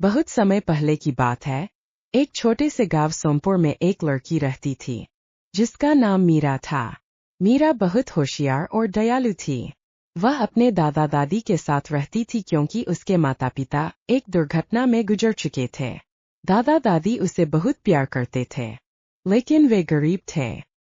बहुत समय पहले की बात है। एक छोटे से गांव सोमपुर में एक लड़की रहती थी जिसका नाम मीरा था। मीरा बहुत होशियार और दयालु थी। वह अपने दादा दादी के साथ रहती थी क्योंकि उसके माता पिता एक दुर्घटना में गुजर चुके थे। दादा दादी उसे बहुत प्यार करते थे, लेकिन वे गरीब थे।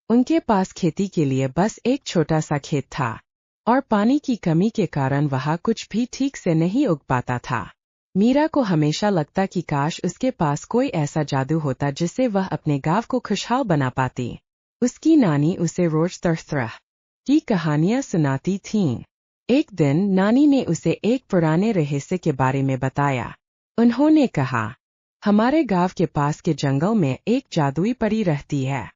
उनके पास खेती के लिए बस एक छोटा सा खेत था और पानी की कमी के कारण वहाँ कुछ भी ठीक से नहीं उग पाता था। मीरा को हमेशा लगता कि काश उसके पास कोई ऐसा जादू होता जिससे वह अपने गांव को खुशहाल बना पाती। उसकी नानी उसे रोज तरह की कहानियां सुनाती थीं। एक दिन नानी ने उसे एक पुराने रहस्य के बारे में बताया। उन्होंने कहा, हमारे गांव के पास के जंगल में एक जादुई परी रहती है।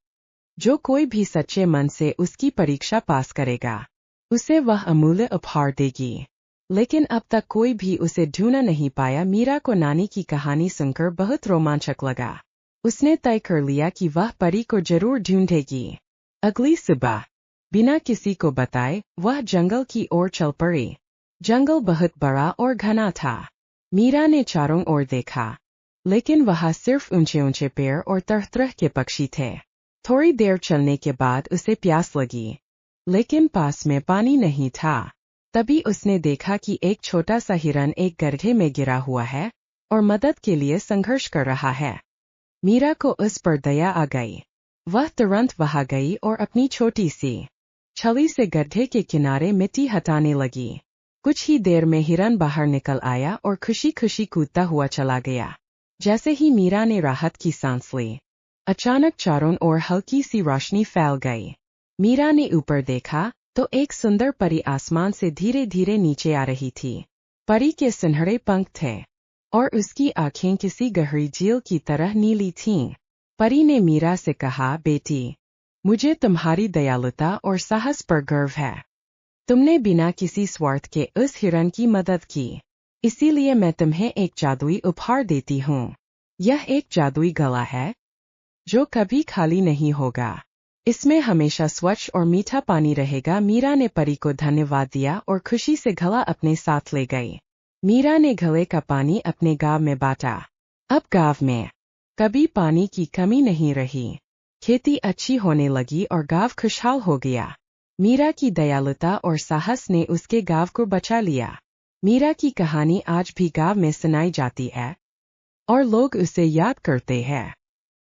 जो कोई भी सच्चे मन से उसकी परीक्षा पास करेगा, उसे वह अमूल्य उपहार देगी। लेकिन अब तक कोई भी उसे ढूंढ नहीं पाया। मीरा को नानी की कहानी सुनकर बहुत रोमांचक लगा। उसने तय कर लिया कि वह परी को जरूर ढूंढेगी। अगली सुबह बिना किसी को बताए वह जंगल की ओर चल पड़ी। जंगल बहुत बड़ा और घना था। मीरा ने चारों ओर देखा, लेकिन वहां सिर्फ ऊंचे ऊंचे पेड़ और तरह तरह के पक्षी थे। थोड़ी देर चलने के बाद उसे प्यास लगी, लेकिन पास में पानी नहीं था। तभी उसने देखा कि एक छोटा सा हिरन एक गड्ढे में गिरा हुआ है और मदद के लिए संघर्ष कर रहा है। मीरा को उस पर दया आ गई। वह तुरंत वहां गई और अपनी छोटी सी छड़ी से गड्ढे के किनारे मिट्टी हटाने लगी। कुछ ही देर में हिरन बाहर निकल आया और खुशी खुशी कूदता हुआ चला गया। जैसे ही मीरा ने राहत की सांस ली, अचानक चारों ओर हल्की सी रोशनी फैल गई। मीरा ने ऊपर देखा तो एक सुंदर परी आसमान से धीरे धीरे नीचे आ रही थी। परी के सुनहरे पंख थे और उसकी आंखें किसी गहरी झील की तरह नीली थीं। परी ने मीरा से कहा, बेटी, मुझे तुम्हारी दयालुता और साहस पर गर्व है। तुमने बिना किसी स्वार्थ के उस हिरन की मदद की, इसीलिए मैं तुम्हें एक जादुई उपहार देती हूँ। यह एक जादुई गला है जो कभी खाली नहीं होगा। इसमें हमेशा स्वच्छ और मीठा पानी रहेगा। मीरा ने परी को धन्यवाद दिया और खुशी से गला अपने साथ ले गई। मीरा ने गले का पानी अपने गांव में बांटा। अब गांव में कभी पानी की कमी नहीं रही। खेती अच्छी होने लगी और गांव खुशहाल हो गया। मीरा की दयालुता और साहस ने उसके गांव को बचा लिया। मीरा की कहानी आज भी गांव में सुनाई जाती है और लोग उसे याद करते हैं।